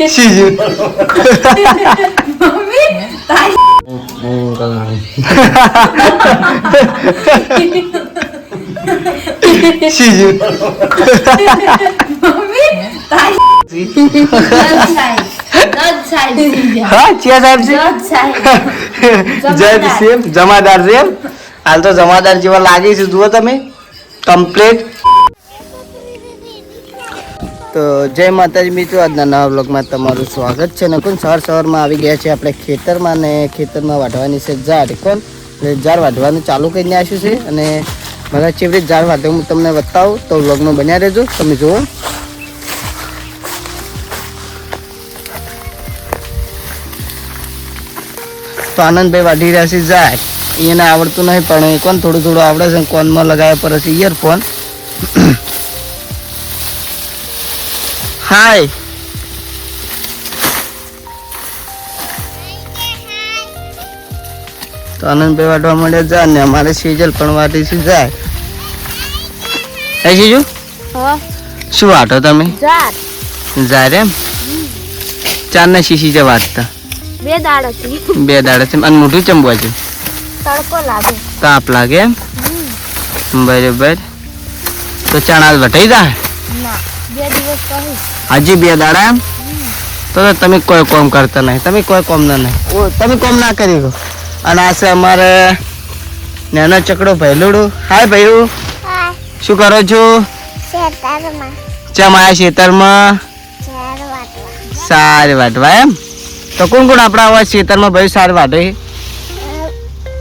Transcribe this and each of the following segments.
શીજુ mummy તાઈ શીજુ mummy તાઈ હા ચિયા સાહેબ છે જજ સેમ જમાદાર સેમ હાલ તો જમાદાર જેવા લાગે છે જુઓ તમે કમ્પ્લીટ. તો જય માતાજી મિત્રો, આજના નવા બ્લોગમાં તમારું સ્વાગત છે. નકુન સવારમાં આવી ગયા છે આપણે ખેતરમાં, ને ખેતરમાં વાઢવાની છે ઝાડ. કોણ એટલે ઝાડ વાઢવાનું ચાલુ કરીને આવ્યું છે, અને મારા ચેવડી ઝાડ વાઢે હું તમને બતાવું તો બ્લોગમાં બન્યા રહેજો. તમે જુઓ તો આનંદભાઈ વાઢી રહ્યા છે ઝાડ. એને આવડતું નહીં પણ કોણ થોડું થોડું આવડે છે. કોનમાં લગાવ્યા પર છે ઇયરફોન. હાય તો આનંદભાઈ વાટવા મળ્યા જા, ને અમારે સિજલ પણ વાટી છે જાય. હે જીજુ શું વાટો તમે? જા રે ચાર ના શીશી છે વાટતા. બે દાડા છે. અને મોઢું ચંબવા છે, તડકો લાગે, તાપ લાગે એમ. બરાબર. તો ચણા વટાઈ જાય ના 2 દિવસ કહી હજી 2 દાડા એમ. તો તમે કોઈ કોમ કરતા નહીં, તમે કોઈ કોમ ના નહીં, તમે કોમ ના કરી ગો. અને આ છે અમારે નાનો ચકડો ભૈલુડું. હાય ભાઈ, શું કરો છો? ખેતરમાં ચમ આયા ખેતરમાં? ઝાડ વાટવા. સાર વાટવા એમ. તો કોણ કોણ આપણા આવા ખેતરમાં ભાઈ સાર વાટે?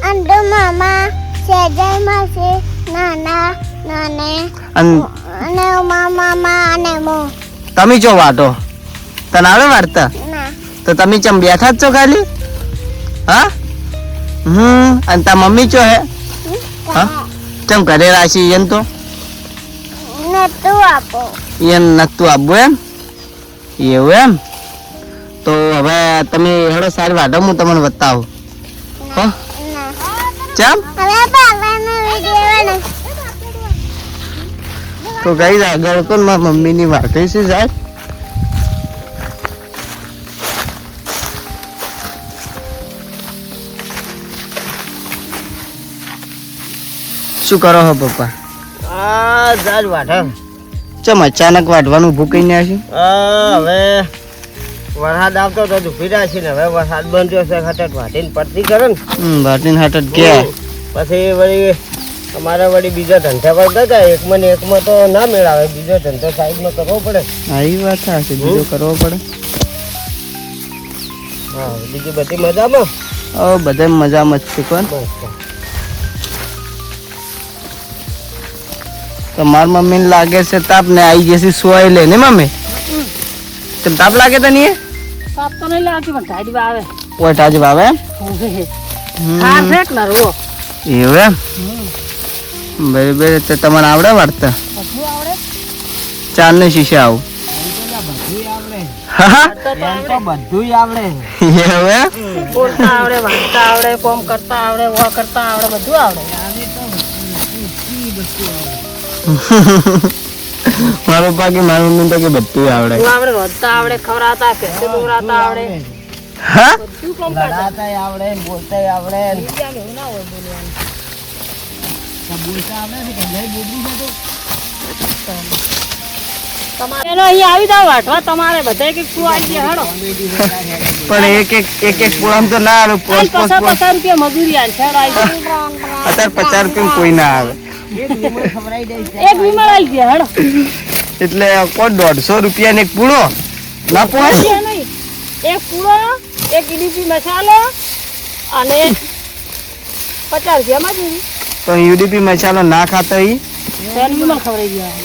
અંડો મામા સેજય માસી નાના નાને અને મામા અને મો. તમે જો વાટો? તને આવડે વાટતા? ના તો તમે ચમ બેઠા જ છો ખાલી? હા. અને તા મમ્મી ચો હે? હા. ચમ ઘરે રાશી એમ તો નતું આપો. એને નતું આપવું એમ? એવું એમ. તો હવે તમે હેડો સારી વાટો, હું તમને બતાવું. હો ના ચમ હવે પાવાનો વિડિયો તો ગઈ આગળ કોણ મારા મમ્મીની વાટે છે સાહેબ. શું કરો હો પપ્પા? આ ઝાડ વાઢે. ચમ અચાનક વાટવાનું ઊભું કઈ ને આવ્યું? હવે વરસાદ આવતો તો ઊભી રહ્યા છે ને હવે વરસાદ બંધ થયો છે. ખટટ વાટીને પડતી કરે ને વાટીને હાટ ગયા. પછી વળી અમારે વળી બીજો ધંધા પર ગયા. એકમાં ને એકમાં તો ના મેળાવે, બીજો ધંધો સાઈડમાં કરવો પડે. હા એ વાત છે, બીજો કરવો પડે. હા બીજી બધી મજામાં? બધા મજામાં જ છે. કોણ બસ તો માર મમ્મીને લાગે છે તાપ, ને આવી જશે સોય લે ને મમ્મી. તને તાપ લાગે તો નહીં? સાપ તો નહીં લાગતી પણ ટાઈડ આવે. ઓય તાજ ભાવે એમ. હા ફેક ના રો એવું એમ. બરાબર. તો તમને આવડે વાટતા? બધું આવડે. ચાર ને શીશે આવું? બધું આવડે. એવું એમ. બોલતા આવડે, વાંચતા આવડે, કોમ કરતા આવડે, વા કરતા આવડે, બધું આવડે. મારો પપ્પા કે મારી મમ્મી તો કે બધું આવડે. બધું આવડે, વધતા આવડે, ખવડાતા, પેસે દોરાતા આવડે, હા બધું કામ કરતા. લડાતાય આવડે, બોલતાય આવડે. બીજાને એવું ના હોય બોલવાનું. તમારે એનો અહીંયા આવી જાવ વાટવા, તમારે બધા એક શું આવી ગયા હેડો. પણ એક પોળામ તો ના આવે. આજ 50 રૂપિયા મજૂરી આલ છે હેડો આવી જાઓ. અત્યારે 50 રૂપિયા કોઈ ના આવે. એક વિમળ આવી ગયા હેડો. એટલે કોઈ 150 રૂપિયા ને એક પૂળો ના પોહાય. રૂપિયા નહીં, એક પૂરો, એક ઈડીપી મસાલો અને 50 રૂપિયા મજૂરી. પણ યુડીપી મસાલો ના ખાતો ઈ ત્રણ વિમળ ખવડાવી ગયા.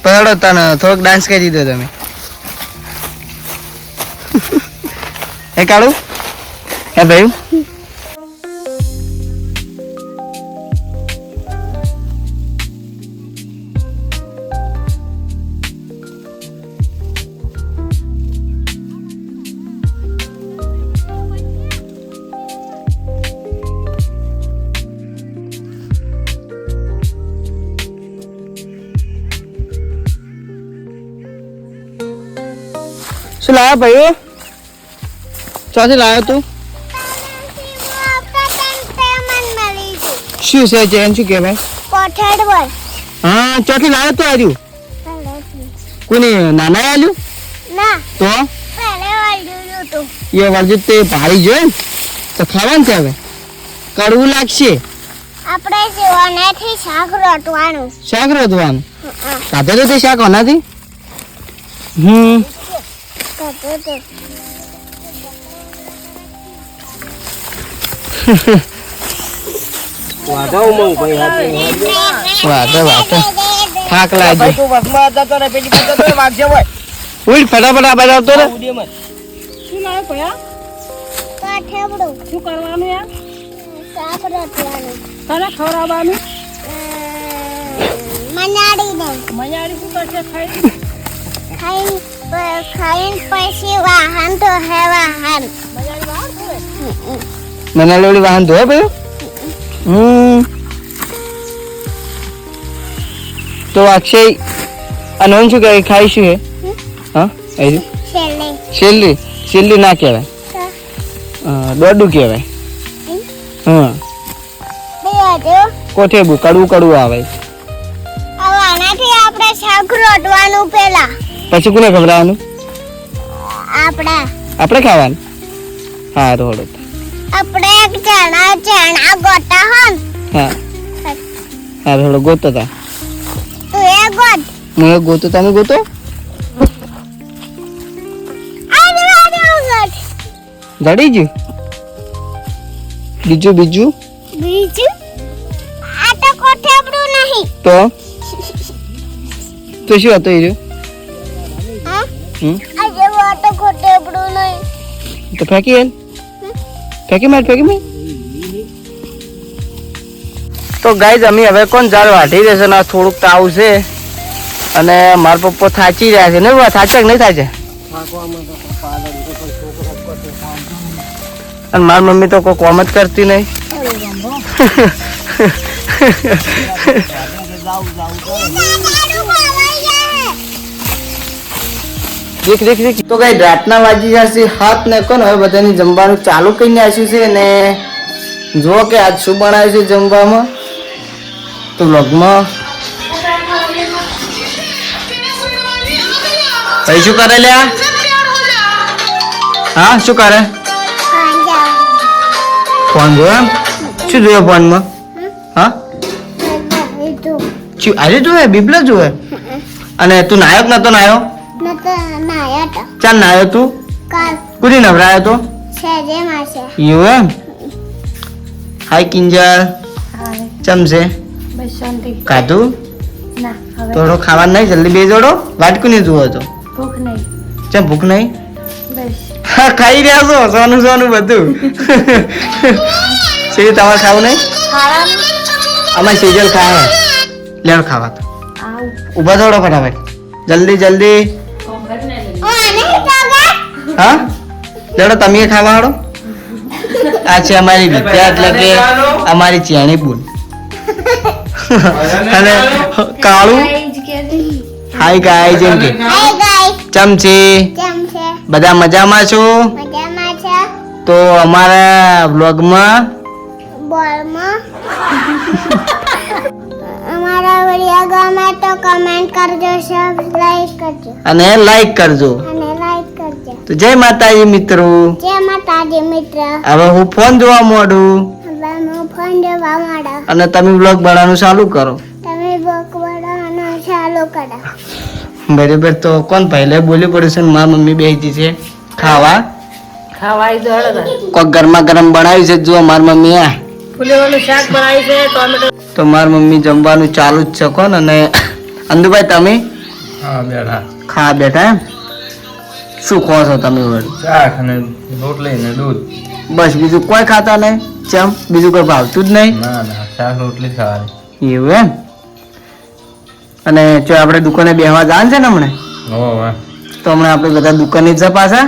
પડો તને થોડોક ડાન્સ કરી દીધો તમે. હે કાળુ, હે ભાઈ. શું લાવ્યો ભાઈઓ? ચોથી લાવ્યો તું? શું છે ચેન? શું કહેવાય? કોઠેડ બોલ હા, ચોથી લાવ્યો તો આજુ કોને નાના આલ્યું ના તો પહેલે વાળ્યું તું એ વળજુ તે ભારી જોયે ને તો ખાવાનું છે. હવે કડવું લાગશે. આપણે સેવાનાથી શાક રોટવાનું શાક રોધવાનું ખાધે તો તે શાક હોનાથી કરતું હતું. વાંધો ઉમંગ ભાઈ હાથે વાતો વાતો થાક લાગ્યો. ભાઈ તું બસમાં હતા તો ને પેલી પાસે તો વાગશે હોય ઉઠ ફટાફટ આ બાજુ આવતો રે. ઉડીમાં શું લાવ્યો ભયા? કોઠેબડું શું કરવાનું યાર? શાક રોટવાનું તને ખવડાવવાનું? મનાડીને મજાડી શું કરશે ખાઈ? ખાઈને પછી વાહન તો હે વાહન મજાડી બહાર ધોવે? મને લોડી વાહન ધોવે ભાઈ. તો અક્ષય અનોન શું કહે ખાઈશું હે? હા આવી છેલ્લે શેરલી. શેરલી ના કહેવાય, દોડું કહેવાય. હા બે હજુ કોઠેબું કડવું કડવું આવે. આનાથી આપણે શાક રોટવાનું પેલા પછી કોને ખવડાવવાનું? આપણા આપણે ખાવાનું. હા રોડ. આપણે એક ચણા ગોટા હોન હા હા થોડો ગોતો તા. તું એ ગોટ હું એક ગોતો તમે ગોતો. આજુ ગોટ જડી ગયું. બીજું બીજું બીજું આ તો કોઠેબડું નહીં તો તો શું હતું એ રહ્યું? હા હમ આજે આ તો કોઠેબડું નહીં તો ફેંકી એલ. ફેંકી માર ફેંકી માર. તો ગાઈઝ અમે હવે કોણ ઝાડ વાઢી રહેશે ને આ થોડુંક તાવ છે અને મારા પપ્પા થાચી રહ્યા છે ને થાચે કે નહીં થાચે? અને મારી મમ્મી તો કોઈ કોમ જ કરતી નહીં. દેખ દેખ દેખ. તો ગાઈઝ રાતના વાગી જશે 7 ને કોણ હવે બધાની જમવાનું ચાલુ કરીને આપ્યું છે ને જુઓ કે આજ શું બનાવ્યું છે જમવામાં. તો વ્લોગમાં ભાઈ શું કરે લ્યા? હા શું કરે? ફોન જોયો? શું જોયો ફોનમાં? હા શું આજે જોવે? બીબલો જોવે? અને તું નાયો કે નતો નાયો? ચાલ નાયો તું? કુદી નવરાયો તો? એવું એમ? હાય કિંજલ. ચમશે ખાધું? થોડો ખાવા નહીં જલ્દી બે જોડો વાટકું નહીં જુઓ તો ભૂખ નહીં. ચમ ભૂખ નહીં? બસ હા ખાઈ રહ્યા છો સોનું સોનું બધું. સીધી તમારે ખાવું નહીં? અમારે સિજલ ખાય લેવ ખાવા તો ઊભા થોડો ફટાફટ જલ્દી જલ્દી. હા લેડો તમે ખાવા હાડો. આ છે અમારી વિદ્યા એટલે કે અમારી ચેણી બુન અને કાળું. હાય ગાય જેમ કે ચમચી બધા મજામાં છો? તો અમારા બ્લોગમાં અમારા વિડિયો ગમે તો કમેન્ટ કરજો, સબસ્ક્રાઇબ કરજો અને લાઈક કરજો. તો જય માતાજી મિત્રો. જય માતાજી મિત્ર. હવે હું ફોન જોવા માંડું હવે હું ફોન જોવા માંડો અને તમે બ્લોગ બનાવવાનું ચાલુ કરો. તમે બોક બનાવવાનું ચાલુ કરો. બરાબર. તો કોણ પહેલે બોલી પડ્યું છે ને મારી મમ્મી બેસી છે ખાવા. ખાવાય તો હળદર. કોક ગરમા ગરમ બનાવ્યું છે જો મારી મમ્મી. આ ફુલેવાનું શાક બનાવ્યું છે ટોમેટો. તો મારી મમ્મી જમવાનું ચાલુ જ છે કોણ. અને અંદુભાઈ તમે હા બેઠા ખા બેઠા એમ? શું ખો છો તમે? વળી શાક અને રોટલી ને દૂધ. બસ બીજું કોઈ ખાતા નહીં? ચમ બીજું કોઈ ભાવતું જ નહીં? ના ના શાક રોટલી ખાવાની. એવું એમ? અને જો આપણે દુકાને બેહવા જવાનું છે ને હમણાં, તો હમણાં આપણે બધા દુકાને જ પાછા.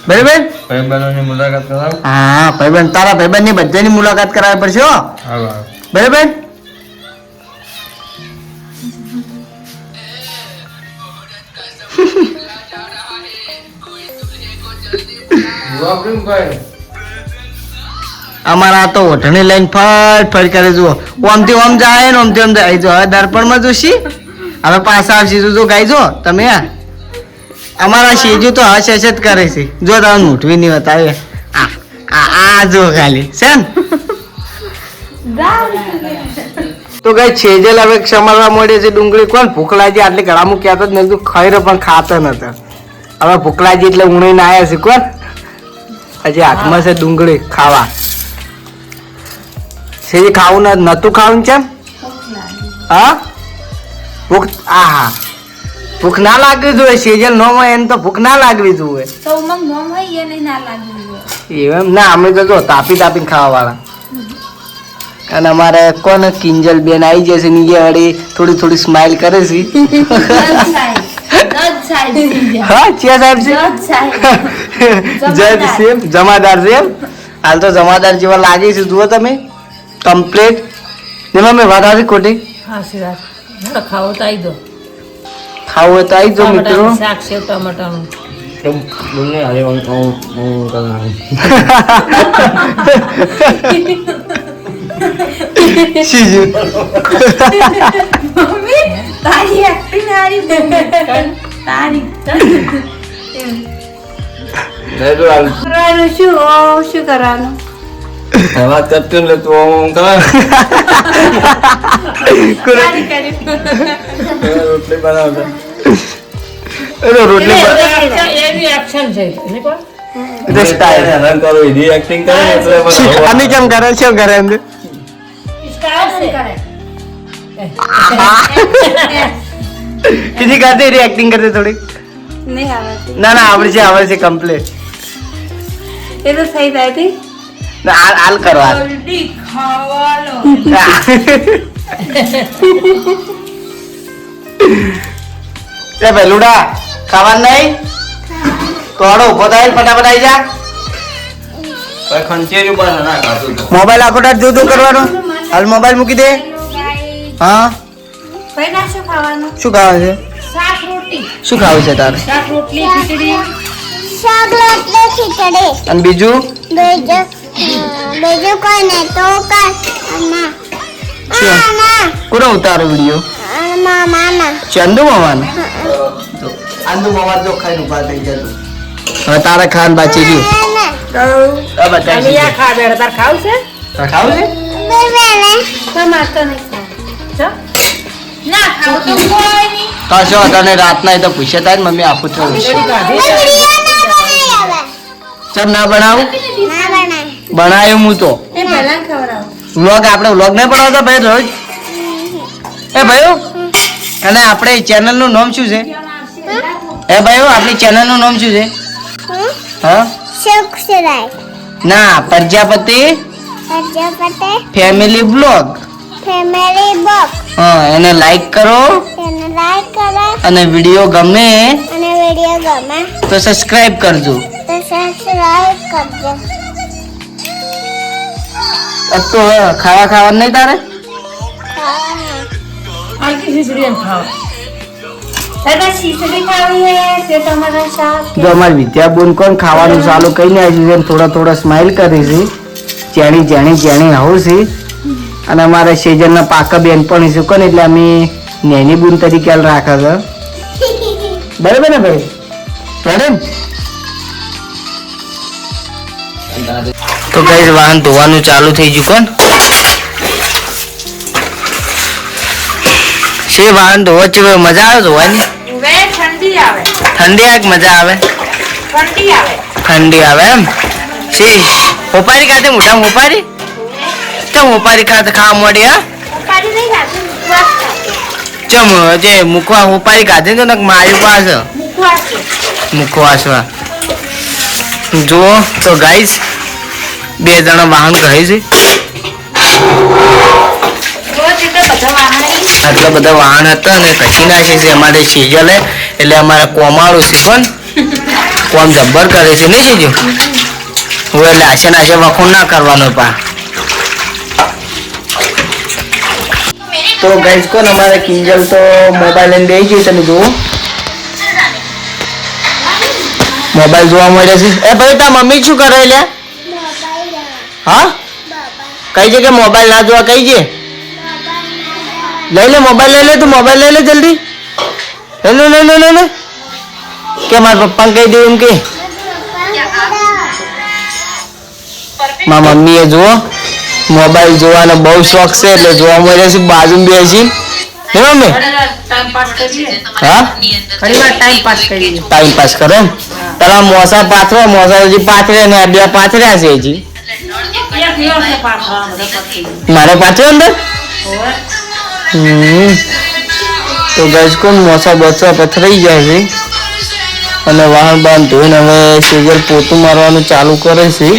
બરાબર? ભાઈબંધોની મુલાકાત કરાવ. હા ભાઈબંધ, તારા ભાઈબંધની બધાની મુલાકાત કરાવવી પડશે હો. બરાબર? અમારા તો ઓઢણી લઈને ફટ ફટ કરે જુઓ ઓમથી ઓમ જાય ને ઓમથી ઓમ જાય જો હવે દર્પણમાં જોશી હવે પાછા આવશે જો ગાઈ જો તમે અમારા શેજુ તો હસ હસ જ કરે છે જો તમે મૂઠવી નહીં બતાવે આ જો ખાલી છે ને તો કઈ છેજેલ હવે ક્ષમરવા મળે છે ડુંગળી કોણ ભૂખલાજી આટલી ઘડામાં કહેતો જ નથી ખાઈ રહ્યો પણ ખાતો નતો હવે ભૂખલાજી એટલે ઉણીને આવ્યા છે કોણ હજી હાથમાં છે ડુંગળી ખાવા છે ખાવું નતું ખાવું કેમ હા ભૂખ હા ભૂખ ના લાગવી જોઈએ સેજલ નો હોય એને તો ભૂખ ના લાગવી જોઈએ એમ ના અમે તો જો તાપી તાપીને ખાવા વાળા અને અમારે કોને કિંજલ બેન આવી જશે ને એ વળી થોડી થોડી સ્માઈલ કરે છે હા ચિયા સાહેબ છે જજ સેમ જમાદાર છે હાલ તો જમાદાર જેવા લાગે છે જુઓ તમે કમ્પ્લીટ જેમાં મેં વાત આવી ખોટી ખાવો તો આવી દો ખાવું હોય તો આવી જો મિત્રો શાક સેવ ટમાટાનું શીજુ તારી એક્ટિંગ હારી તારી કરવાનું શું કરવાનું વાત કરતો ને તું આમ રોટલી બનાવતો રોટલી એની એક્શન છે ને કોણ હેરાન કરો એની એક્ટિંગ કરે એટલે અમે કેમ કરે છે ઘરે અંદર સ્ટાઇલ કરે किसी करते रे एक्टिंग करते थोड़ी नहीं आवड़ती ना ना आवड़े છે કમ્પ્લીટ ये तो सही रहती ના હાલ કરો હાલ જલ્દી ખાવાનો એ બેલુડા ખાવાનું નહીં તોડો ઉભો થાય ફટાફટ આવી જા કોઈ ખંચેરી ઉપર ના કાઢું મોબાઈલ આખો ટાટ જોતો કરવાનો હાલ મોબાઈલ મૂકી દે હા પહેલા શું ખાવાનું શું ખાવું છે શાક રોટી શું ખાવું છે તારે શાક રોટલી ખીચડી શાક રોટલી ખીચડી અને બીજું બીજું કોઈ નહીં તો કર ના શું? ના કોનો ઉતારો વિડિયો મામા ચંદુ મામાનો આંદુ મામા જો ખાઈને ઉભા થઈ જતું હવે તારે ખાન બાચી ગયું આ બતાવી અને આ ખા બેડા તાર ખાવ છે ખાવું છે તમાર તો નહીં ખાવ ના ખાવ તો કોઈ નહીં કશો તને રાતના એ તો પૂછે થાય ને મમ્મી આપું છું ચમ ના બનાવું બનાવ્યું હું તો એ પહેલા ખવડાવ વ્લોગ આપણે વ્લોગ નહીં બનાવતા ભાઈ રોજ એ ભાઈઓ અને આપણે ચેનલ નું નામ શું છે એ ભાઈઓ આપણી ચેનલ નું નામ શું છે હા સબસ્ક્રાઇબ ના Prajapati family blog family box હા એને લાઈક કરો એને લાઈક કરો અને વિડીયો ગમે અને વિડિયો ગમે તો સબસ્ક્રાઇબ કરજો તો સબસ્ક્રાઇબ કરજો अब तो ખાવાનું નહીં તારે આખી ખીચડી એમ ખાવ દાદા ખીચડી ખાવી હે કે તમારા શાક જો અમારી વિદ્યાબોન કોણ ખાવાનું ચાલુ કરીને આવી છે થોડા થોડા સ્માઈલ કરી છે જેણી આવું છે અને અમારા સેજનના પાકા બેન પણ છે કોણ એટલે અમે નેની બુન તરીકે રાખે છે બરાબર ને ભાઈ બરાબર તો કઈ વાહન ધોવાનું ચાલુ થઈ ગયું કોણ છે વાહન ધોવા છે મજા આવે ધોવાની વે ઠંડી આવે ઠંડી આગ મજા આવે ઠંડી આવે એમ શી હોપારી ખાતે મોટા હોપારી ચમ હોપારી ખાતે ખાવા મળી હા પાડી નહીં ખાતી વાસ ખાતી ચમ જે મુખવા હોપારી ખાતે તો નક મારી પાસે મુખવાસવા જુઓ તો ગાઈસ બે જણા વાહન કહે છે આટલા બધા વાહન હતા ને કચી નાખે છે અમારે સિઝલે એટલે અમારા કોમાળું છે પણ કોમ જબ્બર કરે છે નહીં સીજું હું એટલે આશે નાશે વખોણ ના કરવાનો પા તો ગાઈસ કોણ અમારે કિંજલ તો મોબાઈલ લઈને બેસી ગઈ તમે જુઓ મોબાઈલ જોવા મળે છે. એ ભાઈ તાર મમ્મી શું કરે લે? હા કઈ છે કે મોબાઈલ ના જોવા કઈ છે? લઈ લે મોબાઈલ લઈ લે તું મોબાઈલ લઈ લે જલ્દી લે કે મારા પપ્પાને કહી દે એમ કે મારા મમ્મીએ જુઓ મોબાઈલ જોવાનો બહુ શોખ છે એટલે જોવા મળે છે બાજુ બેસી હે મમ્મી ટાઈમ પાસ કરીએ. હા ઘણી વાર ટાઈમ પાસ કરીએ. ટાઈમ પાસ કરે એમ તારા મોસા હજી પાથરે ને આ બે પાથર્યા છે હજી એક દિવસે પાછા બધા પતી ગયા. મારે પાથરે અંદર હોવે. તો ગજ કોણ મોસા બચા પથરાઈ જાય છે અને વાહન બાંધ ધોઈને હવે સિગર પોતું મારવાનું ચાલુ કરે છે.